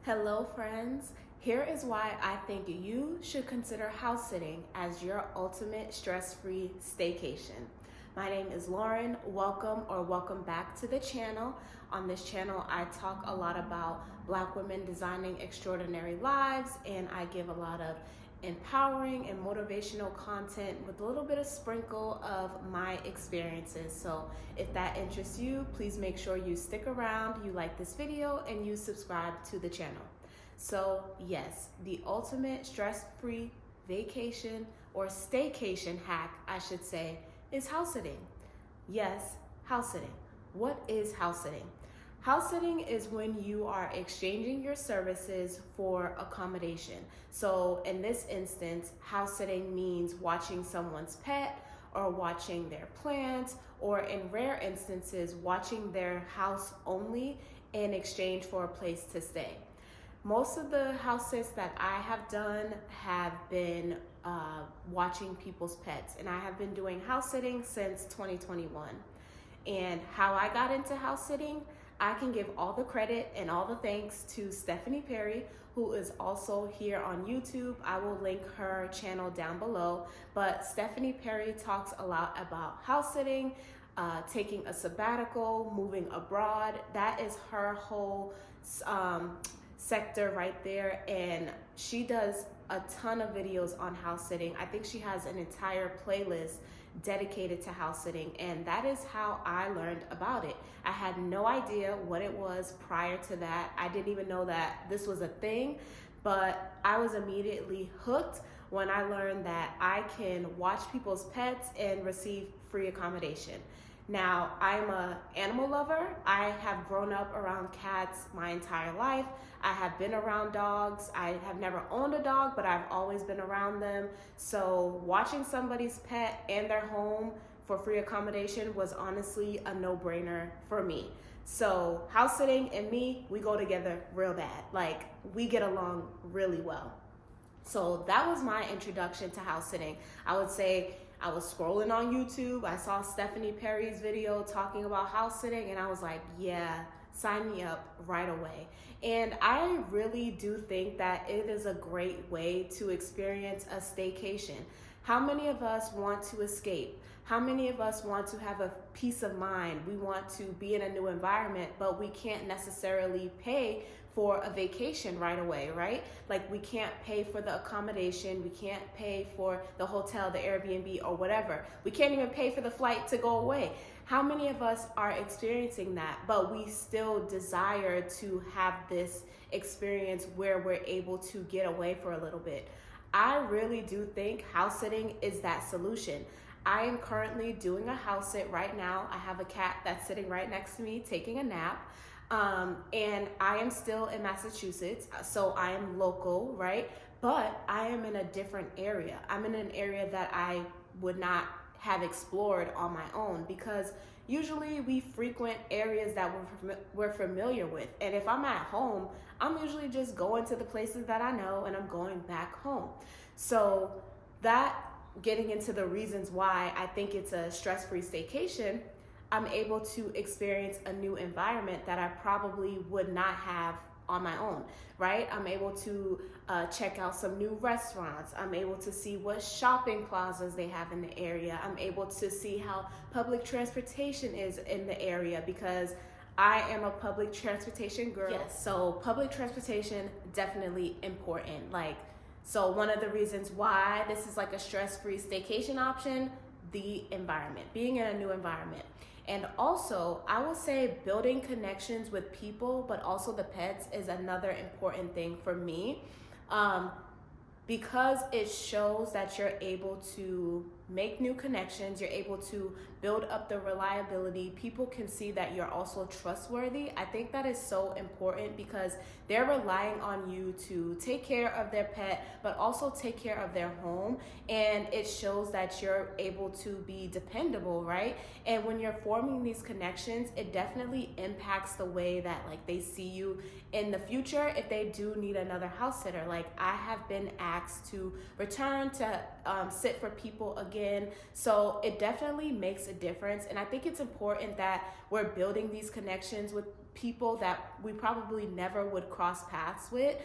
Hello friends, here is why I think you should consider house sitting as your ultimate stress-free staycation. My name is Lauren. Welcome back to the channel. On this channel, I talk a lot about Black women designing extraordinary lives, and I give a lot of empowering and motivational content with a little bit of sprinkle of my experiences. So if that interests you, please make sure you stick around, you like this video, and you subscribe to the channel. So yes, the ultimate stress-free vacation or staycation hack, I should say, is house sitting. Yes, house sitting. What is house sitting? House sitting is when you are exchanging your services for accommodation. So in this instance, house sitting means watching someone's pet or watching their plants, or in rare instances, watching their house only in exchange for a place to stay. Most of the house sits that I have done have been watching people's pets, and I have been doing house sitting since 2021. And how I got into house sitting, I can give all the credit and all the thanks to Stephanie Perry, who is also here on YouTube. I will link her channel down below. But Stephanie Perry talks a lot about house sitting, taking a sabbatical, moving abroad. That is her whole sector right there. And she does a ton of videos on house sitting. I think she has an entire playlist dedicated to house sitting, and that is how I learned about it. I had no idea what it was prior to that. I didn't even know that this was a thing, but I was immediately hooked when I learned that I can watch people's pets and receive free accommodation. Now, I'm an animal lover. I have grown up around cats my entire life. I have been around dogs. I have never owned a dog, but I've always been around them. So watching somebody's pet and their home for free accommodation was honestly a no-brainer for me. So house sitting and me, we go together real bad. Like, we get along really well. So that was my introduction to house sitting. I would say I was scrolling on YouTube. I saw Stephanie Perry's video talking about house sitting, and I was like, yeah, sign me up right away. And I really do think that it is a great way to experience a staycation. How many of us want to escape? How many of us want to have a peace of mind? We want to be in a new environment, but we can't necessarily pay for a vacation right away, right? Like, we can't pay for the accommodation, we can't pay for the hotel, the Airbnb, or whatever. We can't even pay for the flight to go away. How many of us are experiencing that, but we still desire to have this experience where we're able to get away for a little bit? I really do think house sitting is that solution. I am currently doing a house sit right now. I have a cat that's sitting right next to me taking a nap. And I am still in Massachusetts, so I am local, right? But I am in a different area. I'm in an area that I would not have explored on my own, because usually we frequent areas that we're familiar with. And if I'm at home, I'm usually just going to the places that I know, and I'm going back home. So that, getting into the reasons why I think it's a stress-free staycation, I'm able to experience a new environment that I probably would not have on my own, right? I'm able to check out some new restaurants. I'm able to see what shopping plazas they have in the area. I'm able to see how public transportation is in the area, because I am a public transportation girl. Yes, so public transportation, definitely important. So one of the reasons why this is like a stress-free staycation option, the environment, being in a new environment. And also, I will say building connections with people, but also the pets, is another important thing for me, because it shows that you're able to make new connections, you're able to build up the reliability. People can see that you're also trustworthy. I think that is so important, because they're relying on you to take care of their pet, but also take care of their home. And it shows that you're able to be dependable, right? And when you're forming these connections, it definitely impacts the way that they see you in the future if they do need another house sitter. Like, I have been asked to return to sit for people again. So it definitely makes a difference. And I think it's important that we're building these connections with people that we probably never would cross paths with,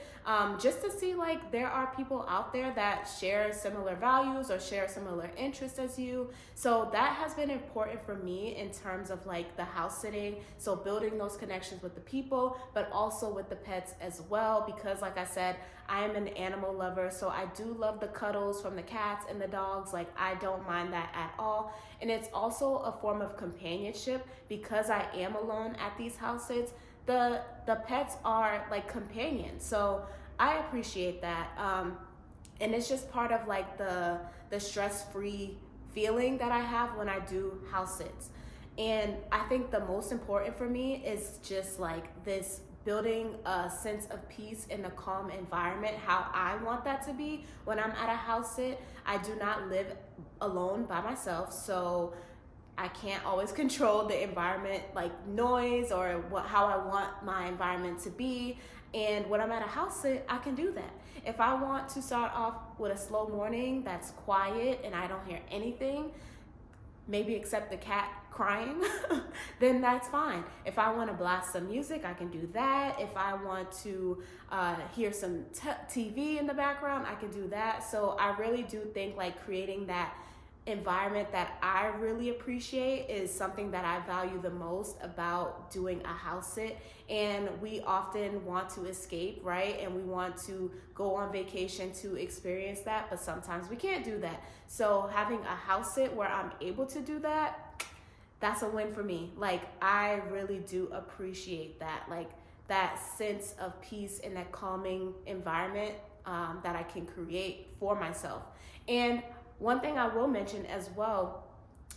just to see like there are people out there that share similar values or share similar interests as you. So that has been important for me in terms of like the house sitting, so building those connections with the people, but also with the pets as well, because like I said, I am an animal lover, so I do love the cuddles from the cats and the dogs. Like, I don't mind that at all. And it's also a form of companionship because I am alone at these house sits. The pets are like companions, so I appreciate that. And it's just part of like the stress-free feeling that I have when I do house sits. And I think the most important for me is just like this building a sense of peace in a calm environment, how I want that to be when I'm at a house sit. I do not live alone by myself, so I can't always control the environment, like noise or how I want my environment to be. And when I'm at a house sit, I can do that. If I want to start off with a slow morning that's quiet and I don't hear anything, maybe except the cat crying, then that's fine. If I want to blast some music, I can do that. If I want to hear some TV in the background, I can do that. So I really do think like creating that environment that I really appreciate is something that I value the most about doing a house sit. And we often want to escape, right? And we want to go on vacation to experience that, but sometimes we can't do that. So having a house sit where I'm able to do that, that's a win for me. Like, I really do appreciate that, like that sense of peace and that calming environment that I can create for myself. And one thing I will mention as well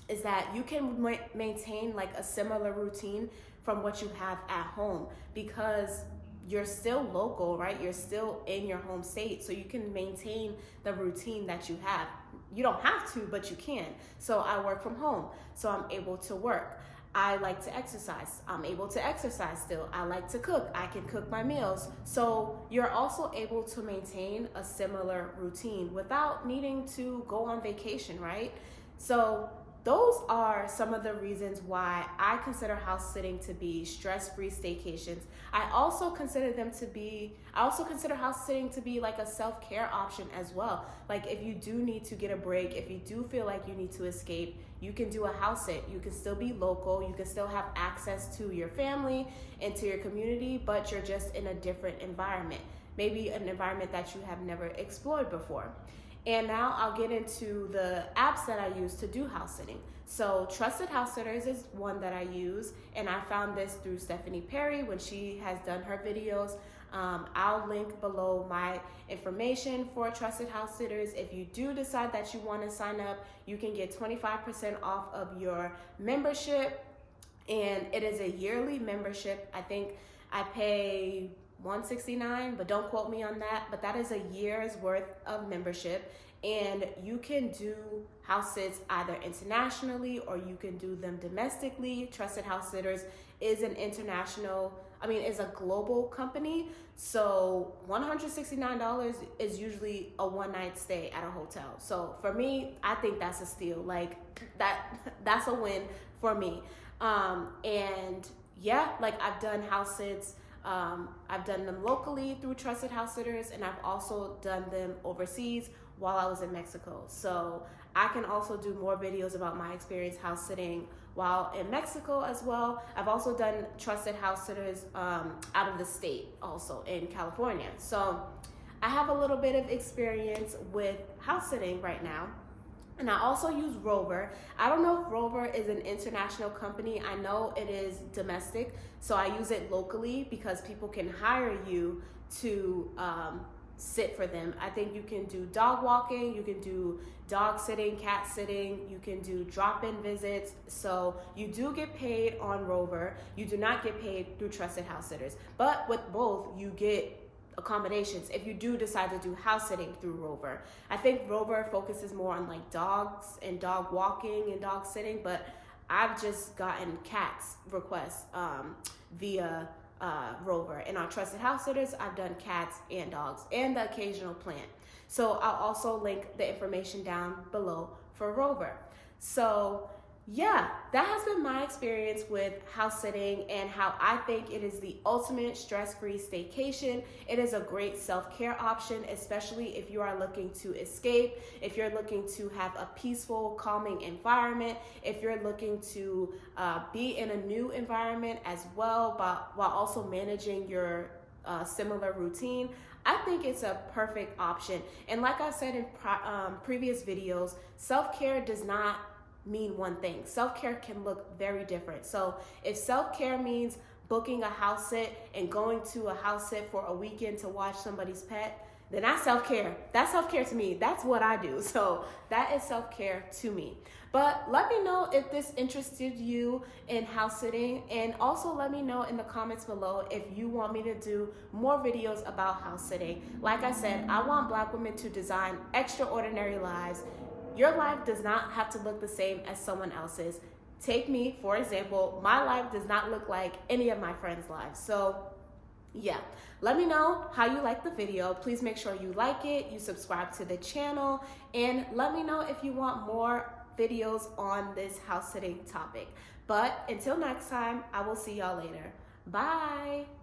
is that you can maintain like a similar routine from what you have at home, because you're still local, right? You're still in your home state, so you can maintain the routine that you have. You don't have to, but you can. So I work from home, so I'm able to work. I like to exercise. I'm able to exercise still. I like to cook. I can cook my meals. So you're also able to maintain a similar routine without needing to go on vacation, right? So those are some of the reasons why I consider house sitting to be stress-free staycations. I also consider house sitting to be like a self-care option as well. Like, if you do need to get a break, if you do feel like you need to escape, you can do a house sit. You can still be local. You can still have access to your family and to your community, but you're just in a different environment. Maybe an environment that you have never explored before. And now I'll get into the apps that I use to do house sitting. So Trusted House Sitters is one that I use, and I found this through Stephanie Perry when she has done her videos. I'll link below my information for Trusted House Sitters. If you do decide that you want to sign up, you can get 25% off of your membership, and it is a yearly membership. I think I pay $169, but don't quote me on that, but that is a year's worth of membership, and you can do house sits either internationally or you can do them domestically. Trusted House Sitters is is a global company, so $169 is usually a one-night stay at a hotel. So for me, I think that's a steal. Like, that's a win for me. And yeah, like, I've done house sits. I've done them locally through Trusted House Sitters, and I've also done them overseas while I was in Mexico. So I can also do more videos about my experience house sitting while in Mexico as well. I've also done Trusted House Sitters out of the state, also in California. So I have a little bit of experience with house sitting right now. And I also use Rover. I don't know if Rover is an international company. I know it is domestic, so I use it locally because people can hire you to sit for them. I think you can do dog walking, you can do dog sitting, cat sitting, you can do drop-in visits. So you do get paid on Rover. You do not get paid through Trusted House Sitters. But with both, you get accommodations if you do decide to do house sitting through Rover. I think Rover focuses more on like dogs and dog walking and dog sitting, but I've just gotten cats requests via Rover. And on Trusted House Sitters, I've done cats and dogs and the occasional plant. So I'll also link the information down below for Rover. So Yeah, that has been my experience with house sitting and how I think it is the ultimate stress-free staycation. It is a great self-care option, especially if you are looking to escape, if you're looking to have a peaceful, calming environment, if you're looking to be in a new environment as well, but while also managing your similar routine. I think it's a perfect option. And like I said in previous videos, self-care does not mean one thing. Self-care can look very different. So if self-care means booking a house sit and going to a house sit for a weekend to watch somebody's pet, then that's self-care. That's self-care to me. That's what I do. So that is self-care to me. But let me know if this interested you in house sitting, and also let me know in the comments below if you want me to do more videos about house sitting. Like I said, I want Black women to design extraordinary lives. Your life does not have to look the same as someone else's. Take me, for example, my life does not look like any of my friends' lives. So yeah, let me know how you like the video. Please make sure you like it, you subscribe to the channel, and let me know if you want more videos on this house sitting topic. But until next time, I will see y'all later. Bye.